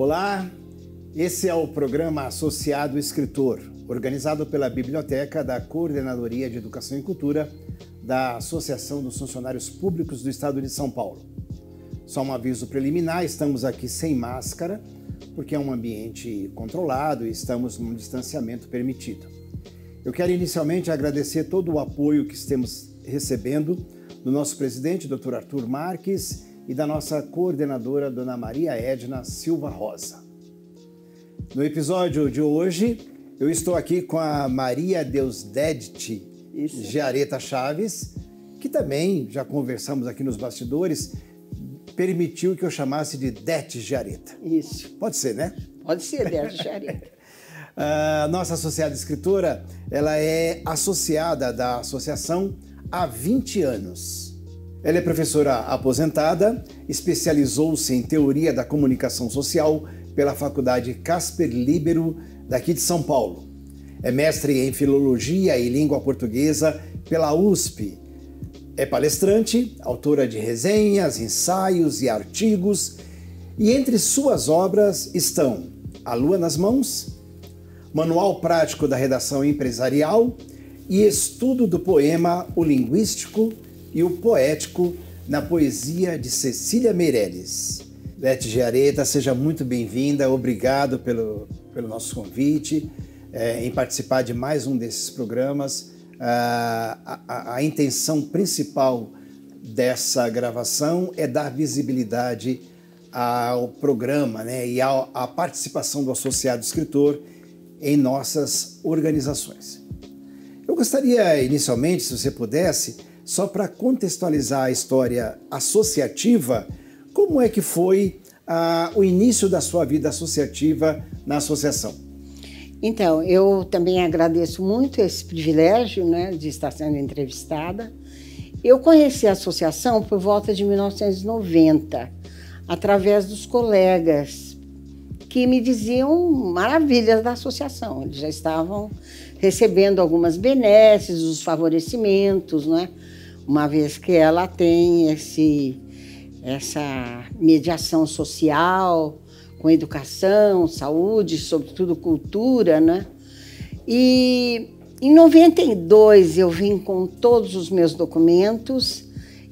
Olá, esse é o programa Associado Escritor, organizado pela Biblioteca da Coordenadoria de Educação e Cultura da Associação dos Funcionários Públicos do Estado de São Paulo. Só um aviso preliminar, estamos aqui sem máscara, porque é um ambiente controlado e estamos num distanciamento permitido. Eu quero inicialmente agradecer todo o apoio que estamos recebendo do nosso presidente, Dr. Arthur Marques, e da nossa coordenadora, Dona Maria Edna Silva Rosa. No episódio de hoje, eu estou aqui com a Maria Deusdedit Giareta Chaves, que também, já conversamos aqui nos bastidores, permitiu que eu chamasse de Det Giareta. Isso. Pode ser, né? Pode ser, Det Giareta. A nossa associada escritora, ela é associada da associação há 20 anos. Ela é professora aposentada, especializou-se em teoria da comunicação social pela Faculdade Casper Líbero, daqui de São Paulo. É mestre em filologia e língua portuguesa pela USP. É palestrante, autora de resenhas, ensaios e artigos. E entre suas obras estão A Lua nas Mãos, Manual Prático da Redação Empresarial e Estudo do Poema O Linguístico e o Poético na poesia de Cecília Meirelles. Det Giareta, seja muito bem-vinda, obrigado pelo nosso convite, em participar de mais um desses programas. A intenção principal dessa gravação é dar visibilidade ao programa, né, e à participação do associado escritor em nossas organizações. Eu gostaria, inicialmente, se você pudesse, só para contextualizar a história associativa, como é que foi o início da sua vida associativa na associação? Então, eu também agradeço muito esse privilégio, né, de estar sendo entrevistada. Eu conheci a associação por volta de 1990, através dos colegas que me diziam maravilhas da associação. Eles já estavam recebendo algumas benesses, os favorecimentos, né? Uma vez que ela tem essa mediação social, com educação, saúde, sobretudo cultura, né? E em 92 eu vim com todos os meus documentos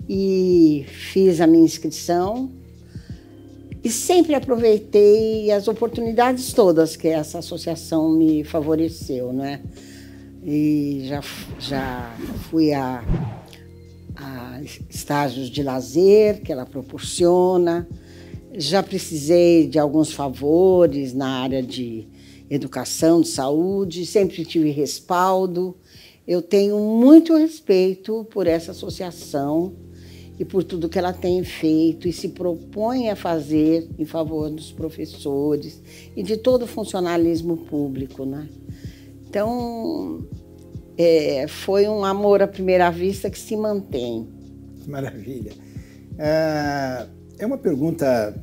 e fiz a minha inscrição e sempre aproveitei as oportunidades todas que essa associação me favoreceu, né? E já fui a estágios de lazer que ela proporciona, já precisei de alguns favores na área de educação, de saúde, sempre tive respaldo. Eu tenho muito respeito por essa associação e por tudo que ela tem feito e se propõe a fazer em favor dos professores e de todo o funcionalismo público, né? Então, foi um amor à primeira vista que se mantém. Maravilha. É uma pergunta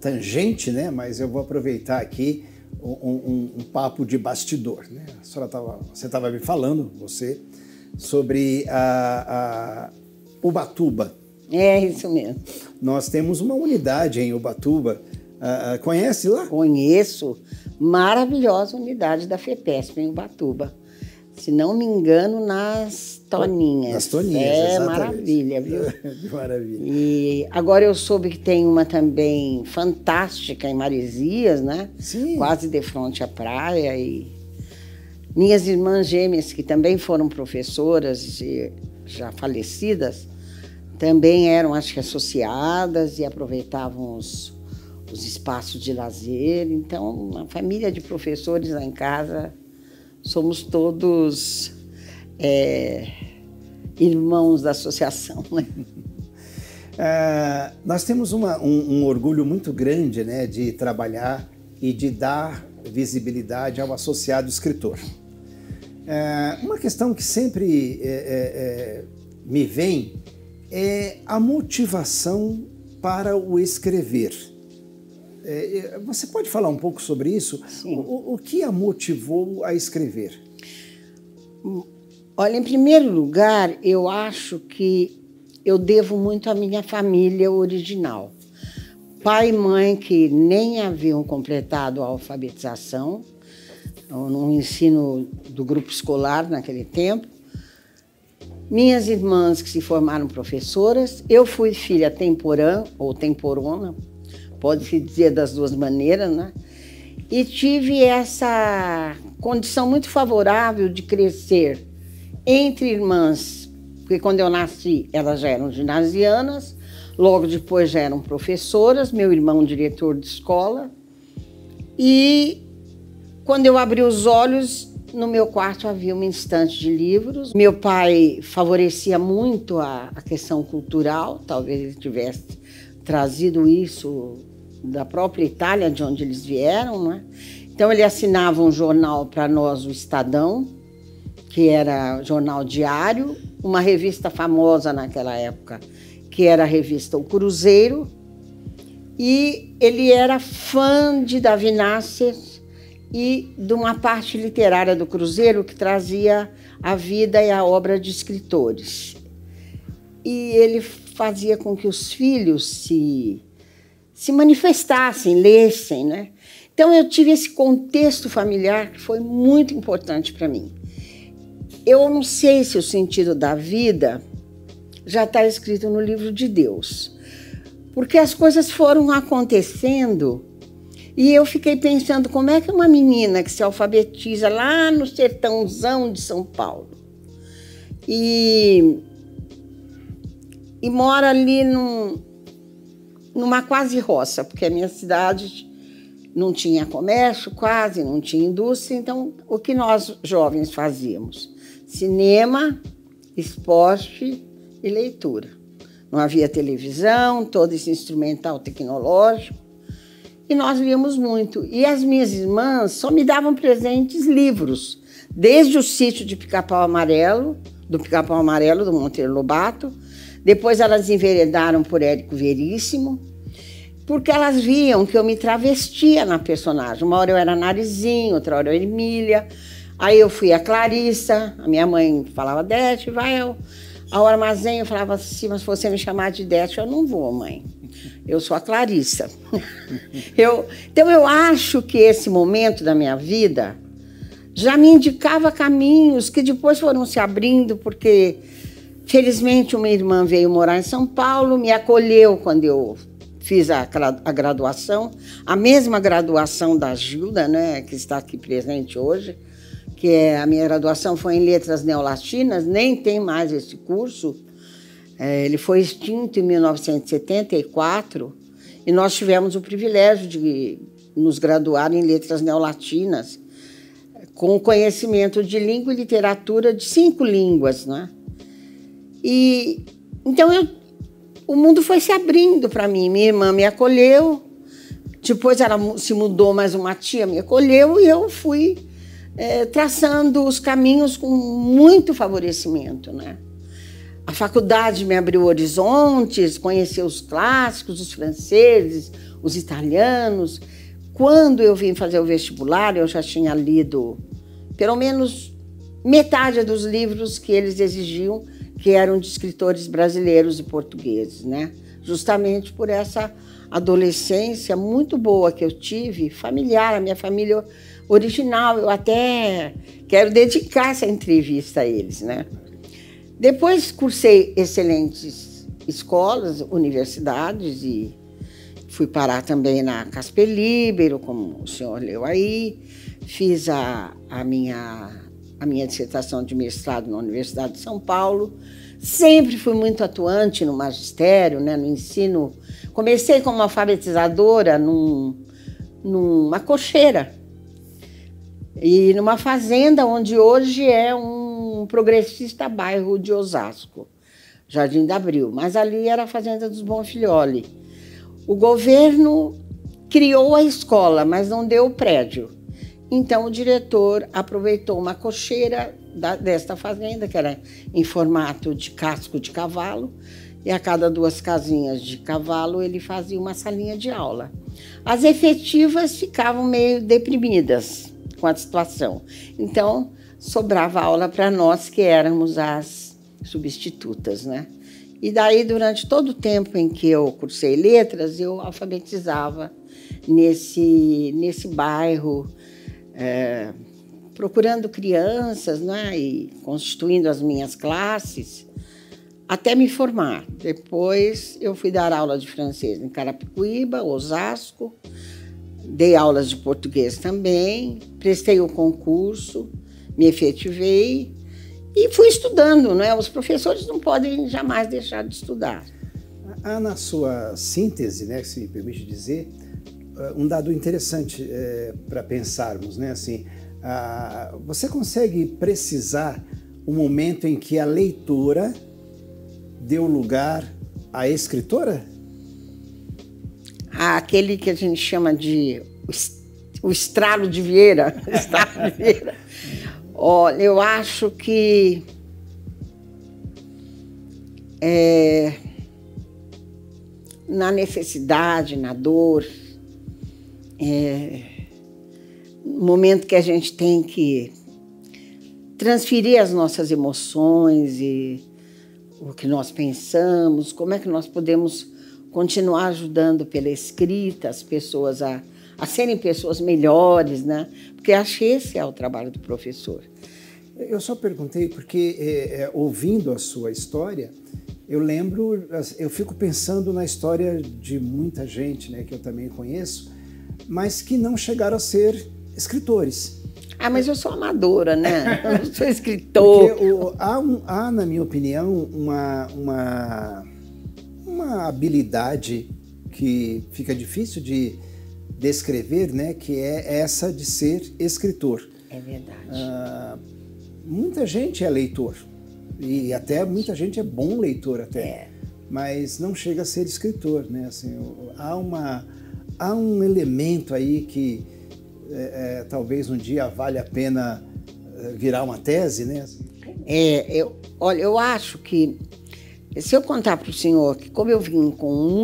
tangente, né? Mas eu vou aproveitar aqui um papo de bastidor, né? Você estava me falando, sobre Ubatuba. É isso mesmo. Nós temos uma unidade em Ubatuba. Conhece lá? Conheço. Maravilhosa unidade da FEPESP em Ubatuba. Se não me engano, nas Toninhas. Nas Toninhas, exatamente. Maravilha, viu? Maravilha. E agora eu soube que tem uma também fantástica em Maresias, né? Sim. Quase de frente à praia. E minhas irmãs gêmeas, que também foram professoras já falecidas, também eram, acho que, associadas e aproveitavam os espaços de lazer. Então, uma família de professores lá em casa, somos todos irmãos da associação, né? Nós temos um orgulho muito grande, né, de trabalhar e de dar visibilidade ao associado escritor. Uma questão que sempre me vem é a motivação para o escrever. Você pode falar um pouco sobre isso? Sim. O que a motivou a escrever? Olha, em primeiro lugar, eu acho que eu devo muito à minha família original. pai e mãe que nem haviam completado a alfabetização, no ensino do grupo escolar naquele tempo. Minhas irmãs que se formaram professoras. Eu fui filha temporã ou temporona, pode-se dizer das duas maneiras, né? E tive essa condição muito favorável de crescer entre irmãs, porque quando eu nasci elas já eram ginasianas, logo depois já eram professoras, meu irmão diretor de escola. E quando eu abri os olhos, no meu quarto havia uma estante de livros. Meu pai favorecia muito a questão cultural, talvez ele tivesse trazido isso da própria Itália, de onde eles vieram, né? Então ele assinava um jornal para nós, o Estadão, que era jornal diário, uma revista famosa naquela época, que era a revista O Cruzeiro, e ele era fã de Davi Nasser e de uma parte literária do Cruzeiro que trazia a vida e a obra de escritores. E ele fazia com que os filhos se manifestassem, lessem, né? Então eu tive esse contexto familiar que foi muito importante para mim. Eu não sei se o sentido da vida já está escrito no livro de Deus, porque as coisas foram acontecendo e eu fiquei pensando como é que uma menina que se alfabetiza lá no sertãozão de São Paulo e mora ali numa quase roça, porque a minha cidade não tinha comércio quase, não tinha indústria, então o que nós jovens fazíamos? Cinema, esporte e leitura. Não havia televisão, todo esse instrumental tecnológico, e nós líamos muito. E as minhas irmãs só me davam presentes livros, desde o Sítio de Pica-Pau Amarelo, do Monteiro Lobato. Depois elas enveredaram por Érico Veríssimo, porque elas viam que eu me travestia na personagem. Uma hora eu era Narizinho, outra hora eu era Emília. Aí eu fui a Clarissa, a minha mãe falava, Dete, vai ao armazém. Eu falava assim, mas se você me chamar de Dete, eu não vou, mãe. Eu sou a Clarissa. Então eu acho que esse momento da minha vida já me indicava caminhos que depois foram se abrindo, porque felizmente uma irmã veio morar em São Paulo, me acolheu quando eu fiz a graduação, a mesma graduação da Gilda, né, que está aqui presente hoje, que a minha graduação foi em Letras Neolatinas, nem tem mais esse curso. Ele foi extinto em 1974 e nós tivemos o privilégio de nos graduar em Letras Neolatinas, com conhecimento de língua e literatura de 5 línguas, né? E então o mundo foi se abrindo para mim. Minha irmã me acolheu, depois ela se mudou, mas uma tia me acolheu e eu fui traçando os caminhos com muito favorecimento, né? A faculdade me abriu horizontes, conheci os clássicos, os franceses, os italianos. Quando eu vim fazer o vestibular, eu já tinha lido pelo menos metade dos livros que eles exigiam, que eram de escritores brasileiros e portugueses, né? Justamente por essa adolescência muito boa que eu tive, familiar, a minha família original. Eu até quero dedicar essa entrevista a eles, né? Depois cursei excelentes escolas, universidades e fui parar também na Casper Libero, como o senhor leu aí. Fiz a minha dissertação de mestrado na Universidade de São Paulo. Sempre fui muito atuante no magistério, né, no ensino. Comecei como alfabetizadora numa cocheira e numa fazenda onde hoje é um progressista bairro de Osasco, Jardim da Abril, mas ali era a fazenda dos Bonfilholi. O governo criou a escola, mas não deu o prédio. Então o diretor aproveitou uma cocheira desta fazenda, que era em formato de casco de cavalo, e a cada 2 casinhas de cavalo ele fazia uma salinha de aula. As efetivas ficavam meio deprimidas com a situação. Então sobrava aula para nós, que éramos as substitutas, né? E daí, durante todo o tempo em que eu cursei letras, eu alfabetizava nesse bairro, procurando crianças, né, e constituindo as minhas classes, até me formar. Depois eu fui dar aula de francês em Carapicuíba, Osasco, dei aulas de português também, prestei o concurso, me efetivei e fui estudando, né? Os professores não podem jamais deixar de estudar. Há na sua síntese, né, se me permite dizer, um dado interessante para pensarmos, né? Assim, você consegue precisar o momento em que a leitora deu lugar à escritora? Aquele que a gente chama de o estralo de Vieira. Estralo de Vieira. Olha, eu acho que na necessidade, na dor, no momento que a gente tem que transferir as nossas emoções e o que nós pensamos, como é que nós podemos continuar ajudando pela escrita as pessoas a serem pessoas melhores, né? Porque acho que esse é o trabalho do professor. Eu só perguntei porque, ouvindo a sua história, eu fico pensando na história de muita gente, né, que eu também conheço, mas que não chegaram a ser escritores. Mas eu sou amadora, né? Eu não sou escritor. Porque há, na minha opinião, uma habilidade que fica difícil de descrever, né? Que é essa de ser escritor. É verdade. Muita gente é leitor. E até muita gente é bom leitor até. Mas não chega a ser escritor, né? Assim, há um elemento aí que talvez um dia valha a pena virar uma tese, né? Olha, eu acho que se eu contar para o senhor que como eu vim com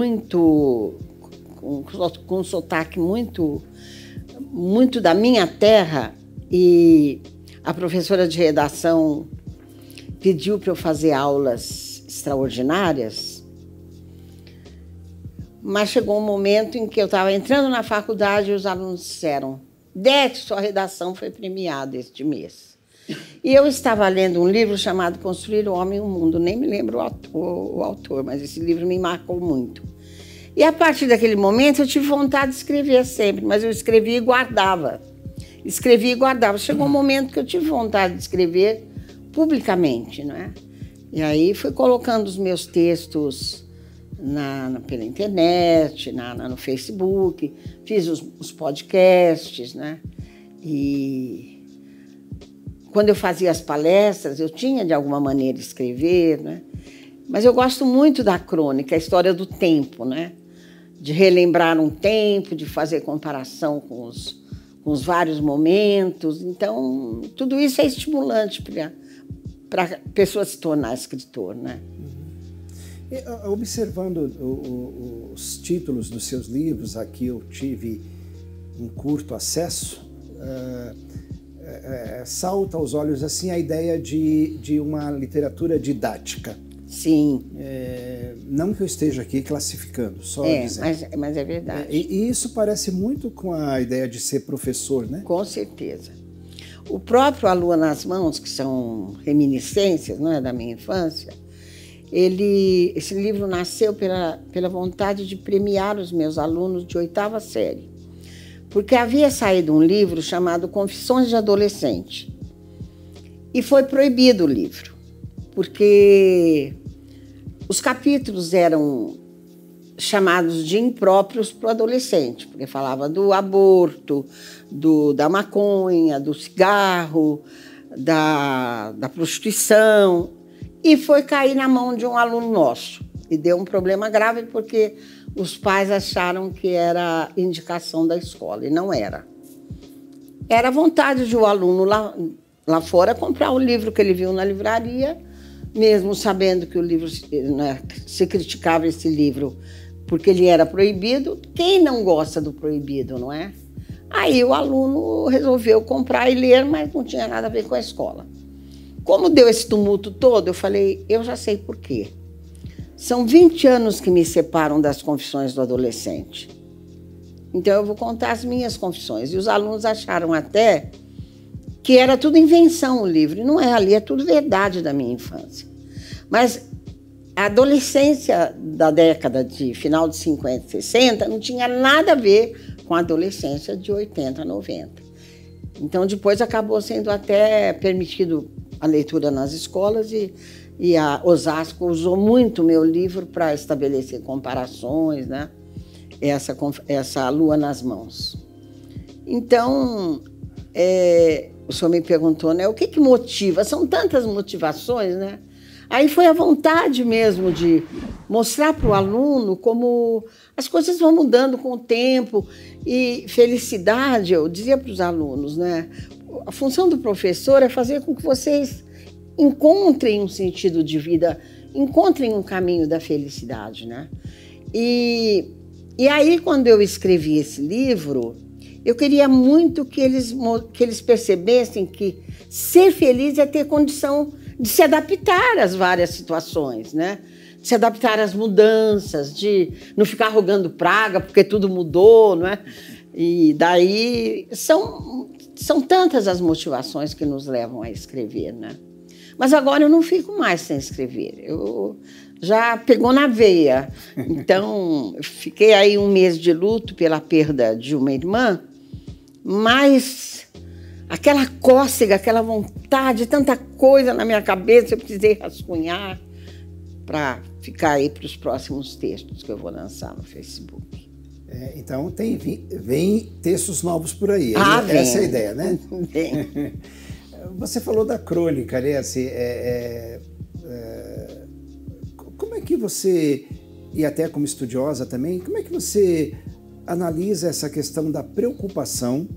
um sotaque muito da minha terra e a professora de redação pediu para eu fazer aulas extraordinárias, mas chegou um momento em que eu estava entrando na faculdade e os alunos disseram: Dete, sua redação foi premiada este mês. E eu estava lendo um livro chamado Construir o Homem e o Mundo. Nem me lembro o autor, mas esse livro me marcou muito. E a partir daquele momento eu tive vontade de escrever sempre, mas eu escrevia e guardava. Escrevia e guardava. Chegou um momento que eu tive vontade de escrever publicamente, não é? E aí fui colocando os meus textos pela internet, no Facebook, fiz os podcasts, né? E quando eu fazia as palestras, eu tinha de alguma maneira escrever, né? Mas eu gosto muito da crônica, a história do tempo, né? De relembrar um tempo, de fazer comparação com os vários momentos. Então, tudo isso é estimulante para a pessoa se tornar escritor, né? Observando os títulos dos seus livros, aqui eu tive um curto acesso, salta aos olhos assim a ideia de uma literatura didática. Sim. Não que eu esteja aqui classificando, só dizendo. Mas é verdade. E isso parece muito com a ideia de ser professor, né? Com certeza. O próprio A Lua nas Mãos, que são reminiscências, não é, da minha infância, esse livro nasceu pela vontade de premiar os meus alunos de 8ª série. Porque havia saído um livro chamado Confissões de Adolescente. E foi proibido o livro, porque os capítulos eram chamados de impróprios para o adolescente, porque falava do aborto, da maconha, do cigarro, da prostituição. E foi cair na mão de um aluno nosso. E deu um problema grave porque os pais acharam que era indicação da escola, e não era. Era a vontade de o aluno lá fora comprar o livro que ele viu na livraria, mesmo sabendo que o livro, né, se criticava esse livro porque ele era proibido. Quem não gosta do proibido, não é? Aí o aluno resolveu comprar e ler, mas não tinha nada a ver com a escola. Como deu esse tumulto todo, eu falei, eu já sei por quê. São 20 anos que me separam das confissões do adolescente. Então eu vou contar as minhas confissões. E os alunos acharam até que era tudo invenção o livro. E não é, ali é tudo verdade da minha infância. Mas a adolescência da década de final de 50, 60 não tinha nada a ver com a adolescência de 80, 90. Então depois acabou sendo até permitido a leitura nas escolas e a Osasco usou muito o meu livro para estabelecer comparações, né? Essa Lua nas Mãos. Então, o senhor me perguntou, né? O que motiva? São tantas motivações, né? Aí foi a vontade mesmo de mostrar para o aluno como as coisas vão mudando com o tempo. E felicidade, eu dizia para os alunos, né? A função do professor é fazer com que vocês encontrem um sentido de vida, encontrem um caminho da felicidade, né? E aí, quando eu escrevi esse livro, eu queria muito que eles percebessem que ser feliz é ter condição de se adaptar às várias situações, né? De se adaptar às mudanças, de não ficar rogando praga porque tudo mudou, não é? E daí são tantas as motivações que nos levam a escrever, né? Mas agora eu não fico mais sem escrever. Eu já pegou na veia. Então, eu fiquei aí um mês de luto pela perda de uma irmã, mas aquela cócega, aquela vontade, tanta coisa na minha cabeça, eu precisei rascunhar para ficar aí para os próximos textos que eu vou lançar no Facebook. Então, vem textos novos por aí. Vem. Essa é a ideia, né? Vem. Você falou da crônica, né? Assim, como é que você, e até como estudiosa também, como é que você analisa essa questão da preocupação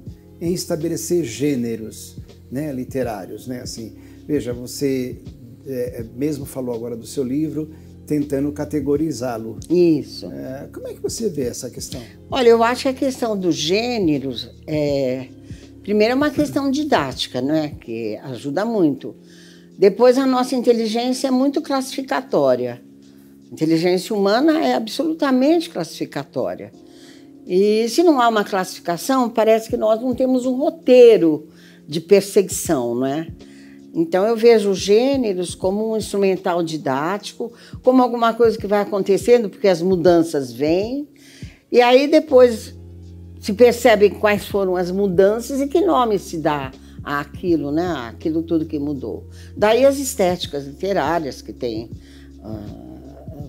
em estabelecer gêneros, né, literários, né? Assim, veja, você mesmo falou agora do seu livro, tentando categorizá-lo. Isso. Como é que você vê essa questão? Olha, eu acho que a questão dos gêneros primeiro é uma questão didática, né? Que ajuda muito. Depois, a nossa inteligência é muito classificatória. A inteligência humana é absolutamente classificatória. E se não há uma classificação, parece que nós não temos um roteiro de perseguição, não é? Então, eu vejo os gêneros como um instrumental didático, como alguma coisa que vai acontecendo, porque as mudanças vêm. E aí, depois, se percebem quais foram as mudanças e que nome se dá àquilo, né? Aquilo tudo que mudou. Daí as estéticas literárias, que tem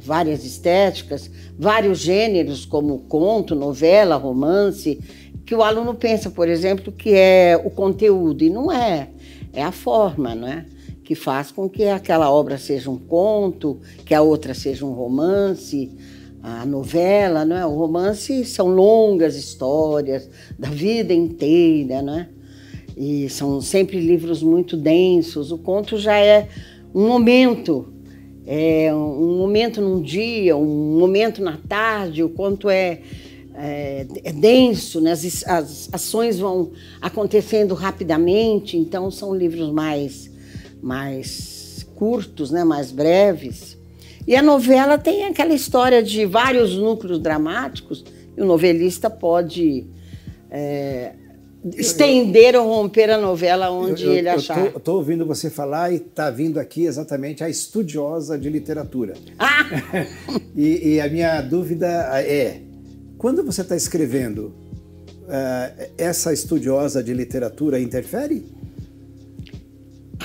várias estéticas, vários gêneros, como conto, novela, romance, que o aluno pensa, por exemplo, que é o conteúdo, e não é. É a forma, né? Que faz com que aquela obra seja um conto, que a outra seja um romance, a novela, não é? O romance são longas histórias da vida inteira, né? E são sempre livros muito densos. O conto já é um momento num dia, um momento na tarde. O conto é denso, né? As ações vão acontecendo rapidamente, então são livros mais curtos, né? Mais breves. E a novela tem aquela história de vários núcleos dramáticos, e o novelista pode estender ou romper a novela onde ele achar. Eu estou ouvindo você falar e está vindo aqui exatamente a estudiosa de literatura. E a minha dúvida é, quando você está escrevendo, essa estudiosa de literatura interfere?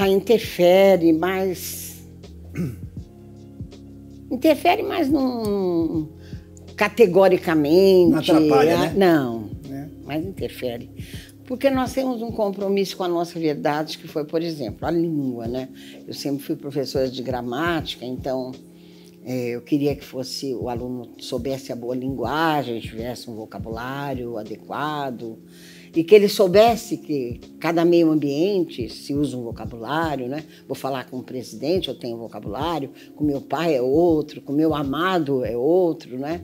Interfere, mas... Interfere, mas não categoricamente. Não atrapalha, né? Não, mas interfere. Porque nós temos um compromisso com a nossa verdade, que foi, por exemplo, a língua, né? Eu sempre fui professora de gramática, então eu queria que o aluno soubesse a boa linguagem, tivesse um vocabulário adequado, e que ele soubesse que cada meio ambiente se usa um vocabulário, né? Vou falar com o presidente, eu tenho um vocabulário, com meu pai é outro, com meu amado é outro, né?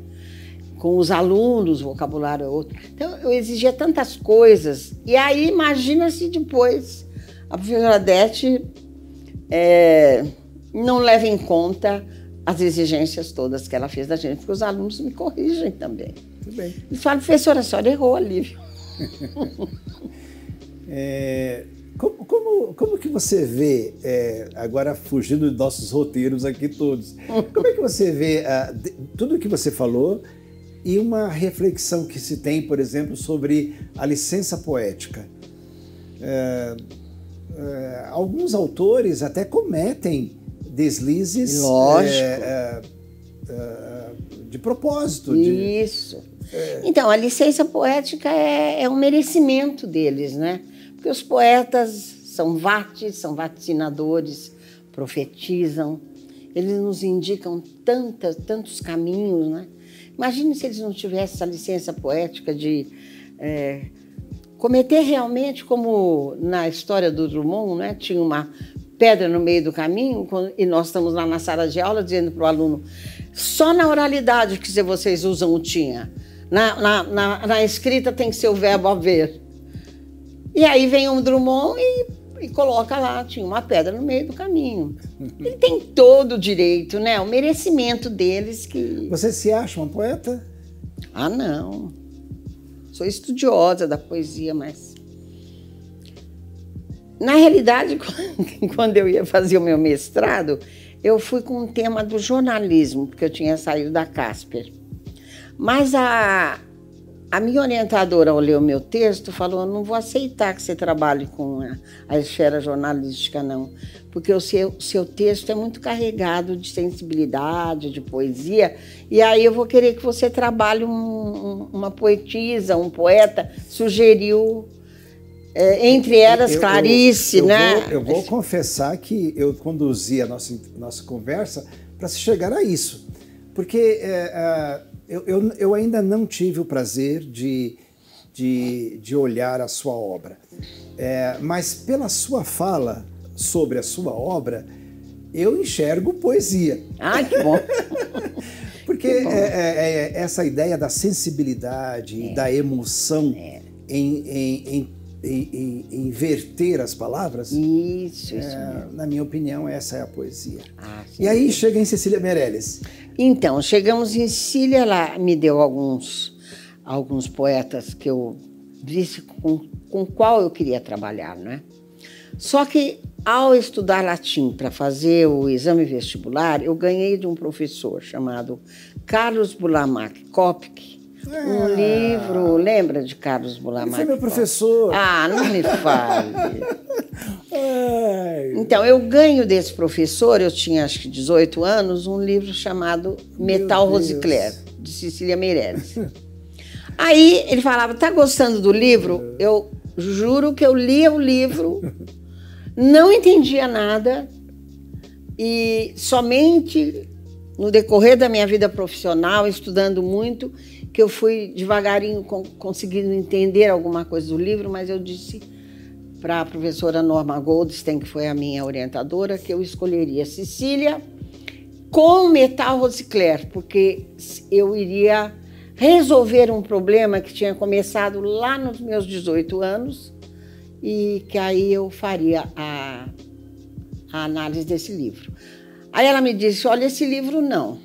Com os alunos o vocabulário é outro. Então, eu exigia tantas coisas. E aí, imagina se depois a professora Odete não leva em conta as exigências todas que ela fez da gente, porque os alunos me corrigem também. Tudo bem. Eles falam, professora, a senhora errou ali, viu? Como que você vê, agora fugindo dos nossos roteiros aqui todos, como é que você vê tudo o que você falou e uma reflexão que se tem, por exemplo, sobre a licença poética? Alguns autores até cometem deslizes de propósito. Isso. Então, a licença poética é um merecimento deles, né? Porque os poetas são vaticinadores, profetizam, eles nos indicam tantos caminhos, né? Imagine se eles não tivessem essa licença poética de cometer realmente, como na história do Drummond, né? Tinha uma pedra no meio do caminho e nós estamos lá na sala de aula dizendo para o aluno, só na oralidade que vocês usam o tinha. Na escrita tem que ser o verbo haver. E aí vem um Drummond e coloca lá, tinha uma pedra no meio do caminho. Ele tem todo o direito, né? O merecimento deles que... Você se acha uma poeta? Ah, não. Sou estudiosa da poesia, mas... Na realidade, quando eu ia fazer o meu mestrado, eu fui com o tema do jornalismo, porque eu tinha saído da Casper. Mas a minha orientadora, ao ler o meu texto, falou, não vou aceitar que você trabalhe com a esfera jornalística, não, porque o seu texto é muito carregado de sensibilidade, de poesia, e aí eu vou querer que você trabalhe uma poetisa, um poeta, sugeriu, entre elas, Clarice, né? Eu vou confessar que eu conduzi a nossa conversa para se chegar a isso, porque... Eu ainda não tive o prazer de olhar a sua obra, mas pela sua fala sobre a sua obra, eu enxergo poesia. Ah, que bom! Porque essa ideia da sensibilidade e da emoção em verter as palavras, isso mesmo. Na minha opinião, essa é a poesia. Sim, e aí chega em Cecília Meirelles. Então, chegamos em Cecília, ela me deu alguns poetas que eu disse com qual eu queria trabalhar, né? Só que, ao estudar latim para fazer o exame vestibular, eu ganhei de um professor chamado Carlos Burlamac Kopke, um livro, lembra de Carlos Burlamac? Ele foi meu professor. Ah, não me fale. Então, eu ganho desse professor, eu tinha acho que 18 anos, um livro chamado Metal Rosicler, de Cecília Meirelles. Aí ele falava, tá gostando do livro? Eu juro que eu lia o livro, não entendia nada e somente no decorrer da minha vida profissional, estudando muito, que eu fui devagarinho conseguindo entender alguma coisa do livro, mas eu disse para a professora Norma Goldstein, que foi a minha orientadora, que eu escolheria Cecília com Metal Rosicler, porque eu iria resolver um problema que tinha começado lá nos meus 18 anos e que aí eu faria a análise desse livro. Aí ela me disse, olha, esse livro não,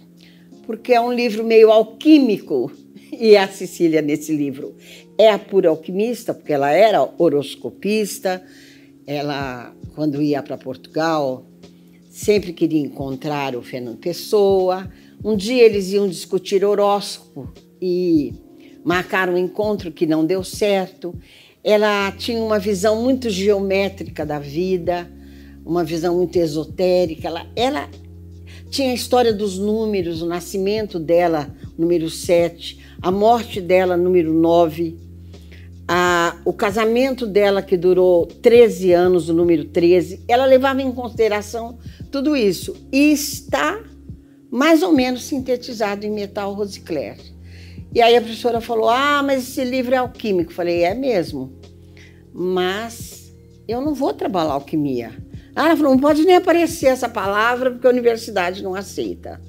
porque é um livro meio alquímico, e a Cecília, nesse livro, é a pura alquimista, porque ela era horoscopista, ela, quando ia para Portugal, sempre queria encontrar o Fernando Pessoa. Um dia eles iam discutir horóscopo e marcaram um encontro que não deu certo. Ela tinha uma visão muito geométrica da vida, uma visão muito esotérica. Ela tinha a história dos números, o nascimento dela, número 7, a morte dela, número 9, o casamento dela, que durou 13 anos, o número 13. Ela levava em consideração tudo isso. E está mais ou menos sintetizado em Metal Rosicler. E aí a professora falou, mas esse livro é alquímico. Eu falei, é mesmo, mas eu não vou trabalhar alquimia. Ela falou, não pode nem aparecer essa palavra, porque a universidade não aceita.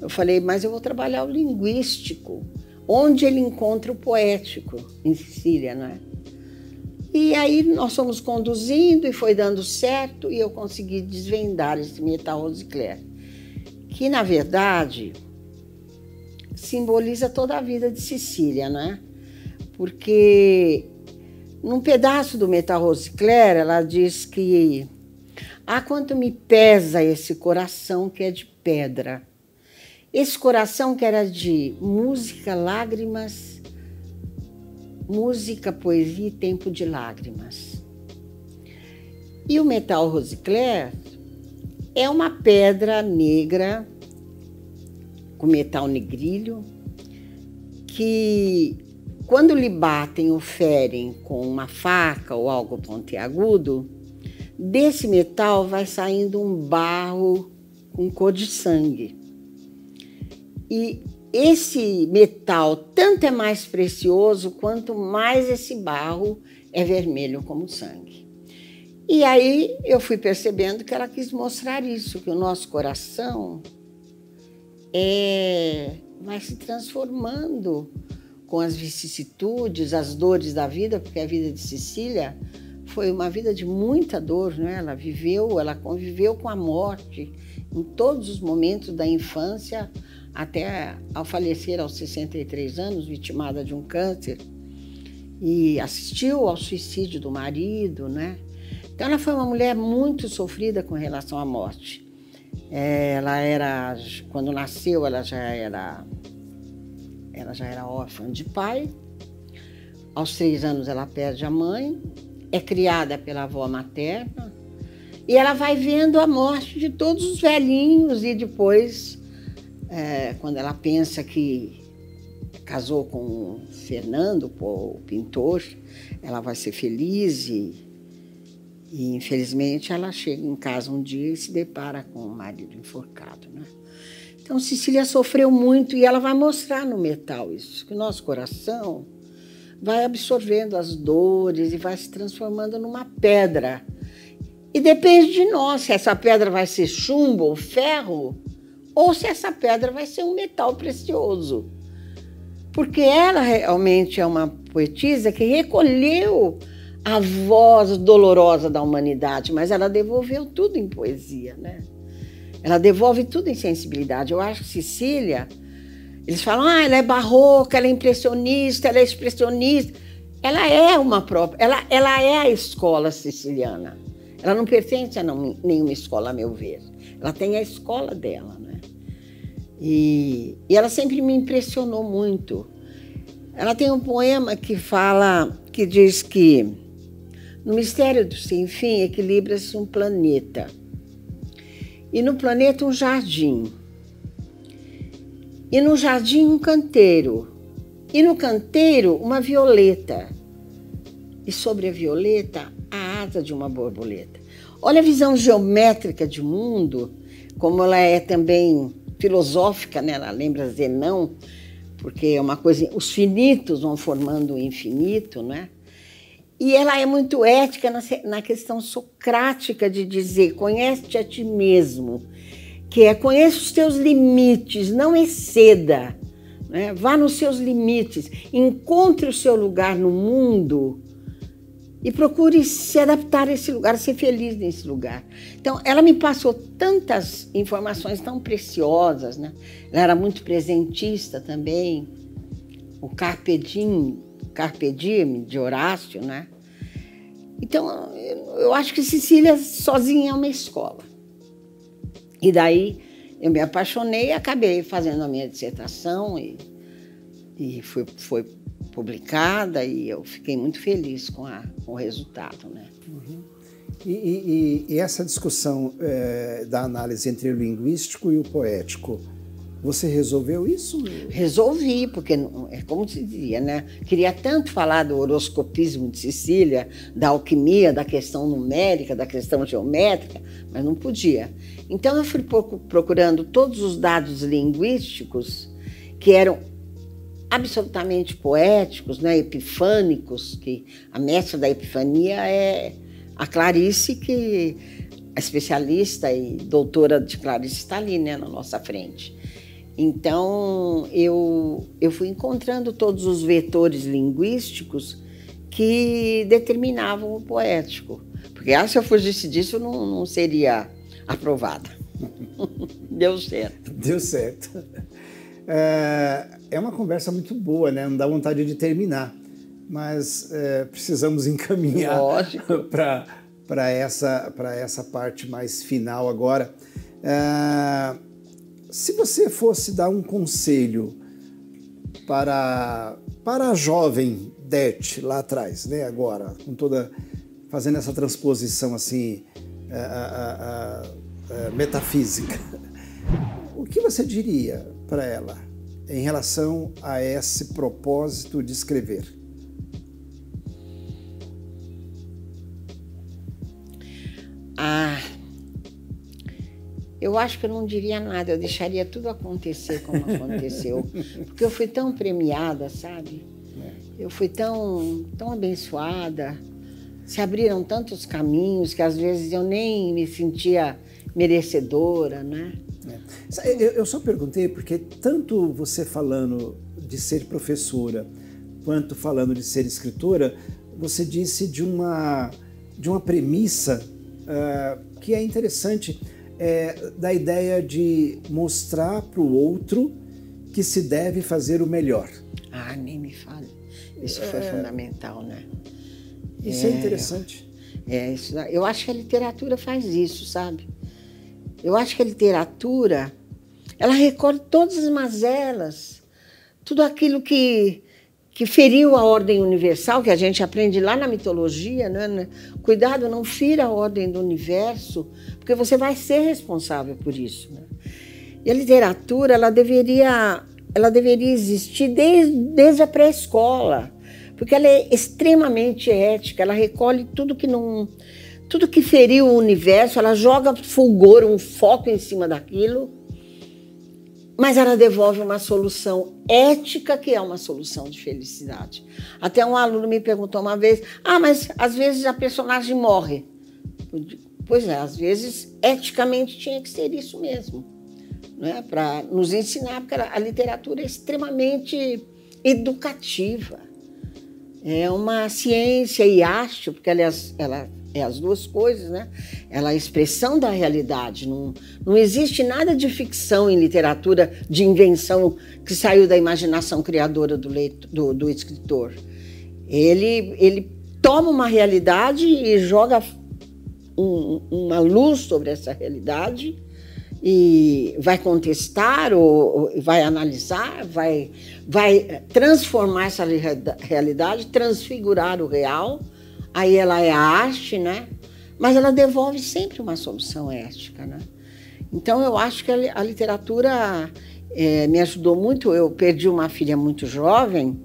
Eu falei, mas eu vou trabalhar o linguístico, onde ele encontra o poético, em Sicília, não é? E aí nós fomos conduzindo e foi dando certo, e eu consegui desvendar esse Metal Rosicler, que, na verdade, simboliza toda a vida de Cecília, né? Porque, num pedaço do Metal Rosicler, ela diz que quanto me pesa esse coração que é de pedra. Esse coração que era de música, lágrimas, música, poesia e tempo de lágrimas. E o Metal Rosicler é uma pedra negra com metal negrilho que, quando lhe batem ou ferem com uma faca ou algo pontiagudo, desse metal vai saindo um barro com cor de sangue. E esse metal tanto é mais precioso quanto mais esse barro é vermelho como sangue. E aí eu fui percebendo que ela quis mostrar isso, que o nosso coração vai se transformando com as vicissitudes, as dores da vida, porque a vida de Cecília foi uma vida de muita dor, né? Ela conviveu com a morte em todos os momentos da infância, até ao falecer aos 63 anos, vitimada de um câncer, e assistiu ao suicídio do marido, né? Então ela foi uma mulher muito sofrida com relação à morte. Quando nasceu, ela já era órfã de pai. Aos 3 anos ela perde a mãe, é criada pela avó materna, e ela vai vendo a morte de todos os velhinhos, e depois, quando ela pensa que casou com o Fernando, o pintor, ela vai ser feliz e infelizmente ela chega em casa um dia e se depara com o marido enforcado, né? Então Cecília sofreu muito, e ela vai mostrar no metal isso, que o nosso coração vai absorvendo as dores e vai se transformando numa pedra. E depende de nós se essa pedra vai ser chumbo ou ferro, ou se essa pedra vai ser um metal precioso. Porque ela realmente é uma poetisa que recolheu a voz dolorosa da humanidade, mas ela devolveu tudo em poesia, né? Ela devolve tudo em sensibilidade. Eu acho que Cecília, eles falam, ela é barroca, ela é impressionista, ela é expressionista. Ela é uma própria, ela é a escola siciliana. Ela não pertence a nenhuma escola, a meu ver. Ela tem a escola dela, né? E ela sempre me impressionou muito. Ela tem um poema que diz que no mistério do sem fim equilibra-se um planeta. E no planeta um jardim. E no jardim um canteiro. E no canteiro uma violeta. E sobre a violeta a asa de uma borboleta. Olha a visão geométrica de mundo, como ela é também filosófica, né? Ela lembra Zenão, porque é uma coisa, os finitos vão formando o infinito, né? E ela é muito ética na questão socrática de dizer, conhece-te a ti mesmo, que é conheça os teus limites, não exceda, né? Vá nos seus limites, encontre o seu lugar no mundo e procure se adaptar a esse lugar, ser feliz nesse lugar. Então, ela me passou tantas informações tão preciosas, né? Ela era muito presentista também, o Carpe Diem, de Horácio, né? Então, eu acho que Cecília sozinha é uma escola. E daí eu me apaixonei e acabei fazendo a minha dissertação e foi publicada, e eu fiquei muito feliz com o resultado, né? Uhum. E essa discussão da análise entre o linguístico e o poético, você resolveu isso? Resolvi, porque é como se dizia, né? Queria tanto falar do horoscopismo de Cecília, da alquimia, da questão numérica, da questão geométrica, mas não podia. Então eu fui procurando todos os dados linguísticos que eram absolutamente poéticos, né? Epifânicos, que a mestra da epifania é a Clarice, que a especialista e doutora de Clarice está ali, né, na nossa frente. Então, eu fui encontrando todos os vetores linguísticos que determinavam o poético. Porque se eu fugisse disso, eu não seria aprovada. Deu certo. Deu certo. É uma conversa muito boa, né? Não dá vontade de terminar, mas precisamos encaminhar para essa parte mais final agora. Se você fosse dar um conselho para a jovem Det lá atrás, né? Agora, fazendo essa transposição assim metafísica, o que você diria para ela em relação a esse propósito de escrever? Eu acho que eu não diria nada, eu deixaria tudo acontecer como aconteceu, porque eu fui tão premiada, sabe? Eu fui tão abençoada, se abriram tantos caminhos que às vezes eu nem me sentia merecedora, né? Eu só perguntei porque tanto você falando de ser professora quanto falando de ser escritora, você disse de uma premissa que é interessante, da ideia de mostrar para o outro que se deve fazer o melhor. Nem me fale. Isso foi fundamental, né? Isso é interessante. Eu acho que a literatura faz isso, sabe? Eu acho que a literatura, ela recolhe todas as mazelas, tudo aquilo que feriu a ordem universal, que a gente aprende lá na mitologia, né? Cuidado, não fira a ordem do universo, porque você vai ser responsável por isso, né? E a literatura, ela deveria existir desde a pré-escola, porque ela é extremamente ética, ela recolhe tudo que feriu o universo, ela joga fulgor, um foco em cima daquilo, mas ela devolve uma solução ética, que é uma solução de felicidade. Até um aluno me perguntou uma vez, mas às vezes a personagem morre. Pois é, às vezes eticamente tinha que ser isso mesmo, né? Para nos ensinar, porque a literatura é extremamente educativa. É uma ciência e arte, porque ela é as duas coisas, né? Ela é a expressão da realidade. Não existe nada de ficção em literatura, de invenção que saiu da imaginação criadora do escritor. Ele toma uma realidade e joga uma luz sobre essa realidade e vai contestar ou vai analisar, vai transformar essa realidade, transfigurar o real. Aí ela é a arte, né? Mas ela devolve sempre uma solução ética, né? Então eu acho que a literatura me ajudou muito. Eu perdi uma filha muito jovem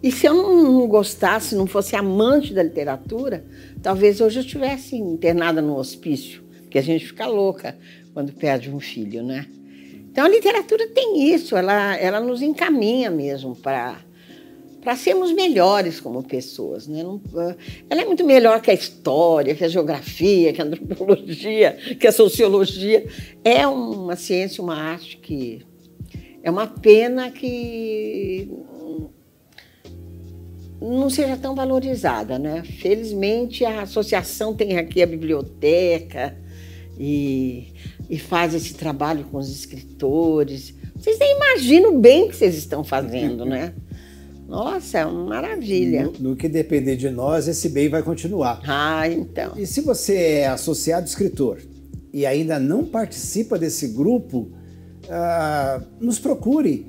e se eu não gostasse, não fosse amante da literatura, talvez hoje eu estivesse internada no hospício, porque a gente fica louca quando perde um filho, né? Então a literatura tem isso, ela nos encaminha mesmo para sermos melhores como pessoas, né? Ela é muito melhor que a história, que a geografia, que a antropologia, que a sociologia. É uma ciência, uma arte que é uma pena que não seja tão valorizada, né? Felizmente a associação tem aqui a biblioteca e faz esse trabalho com os escritores. Vocês nem imaginam o bem que vocês estão fazendo, né? Nossa, é uma maravilha. No que depender de nós, esse bem vai continuar. Então. E se você é associado escritor e ainda não participa desse grupo, nos procure.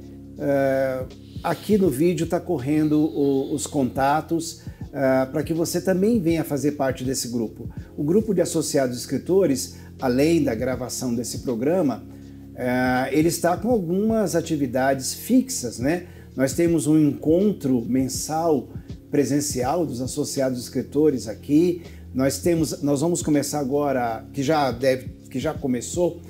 Aqui no vídeo está correndo os contatos para que você também venha fazer parte desse grupo. O grupo de associados escritores, além da gravação desse programa, ele está com algumas atividades fixas, né? Nós temos um encontro mensal presencial dos associados escritores aqui. Nós vamos começar agora, que já começou,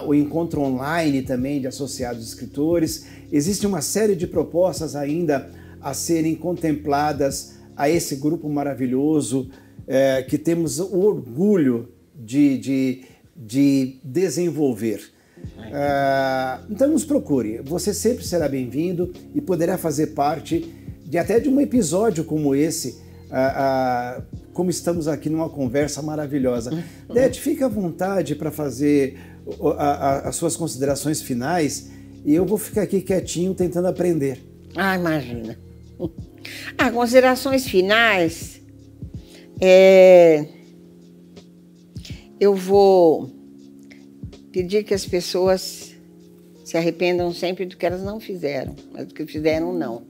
o encontro online também de associados escritores. Existe uma série de propostas ainda a serem contempladas a esse grupo maravilhoso que temos o orgulho de desenvolver. Então nos procure, você sempre será bem-vindo e poderá fazer parte até de um episódio como esse, como estamos aqui numa conversa maravilhosa. Det, fica à vontade para fazer as suas considerações finais e eu vou ficar aqui quietinho tentando aprender. Ah, imagina. Considerações finais. Eu vou pedir que as pessoas se arrependam sempre do que elas não fizeram, mas do que fizeram, não.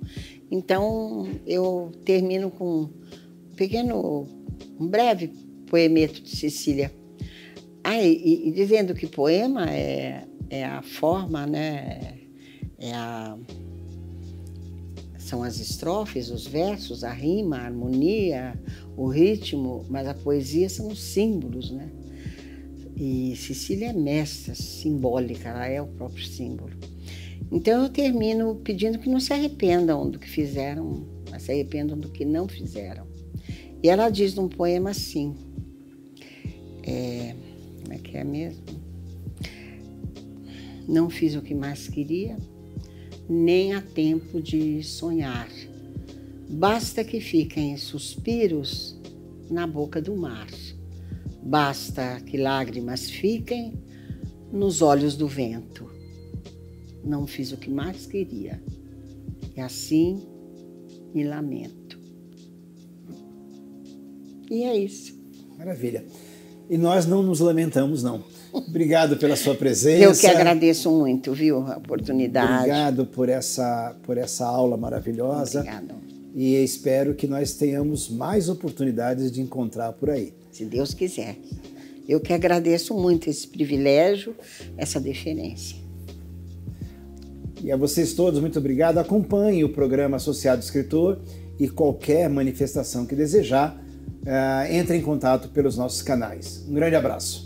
Então, eu termino com um breve poemeto de Cecília. E dizendo que poema é a forma, né? São as estrofes, os versos, a rima, a harmonia, o ritmo, mas a poesia são os símbolos, né? E Cecília é mestra simbólica, ela é o próprio símbolo. Então eu termino pedindo que não se arrependam do que fizeram, mas se arrependam do que não fizeram. E ela diz num poema assim, como é que é mesmo? Não fiz o que mais queria, nem há tempo de sonhar. Basta que fiquem suspiros na boca do mar. Basta que lágrimas fiquem nos olhos do vento. Não fiz o que mais queria, e assim me lamento. E é isso. Maravilha. E nós não nos lamentamos, não. Obrigado pela sua presença. Eu que agradeço muito, viu, a oportunidade. Obrigado por essa aula maravilhosa. Obrigada. E espero que nós tenhamos mais oportunidades de encontrar por aí. Se Deus quiser. Eu que agradeço muito esse privilégio, essa deferência. E a vocês todos, muito obrigado. Acompanhe o programa Associado Escritor e qualquer manifestação que desejar, entre em contato pelos nossos canais. Um grande abraço.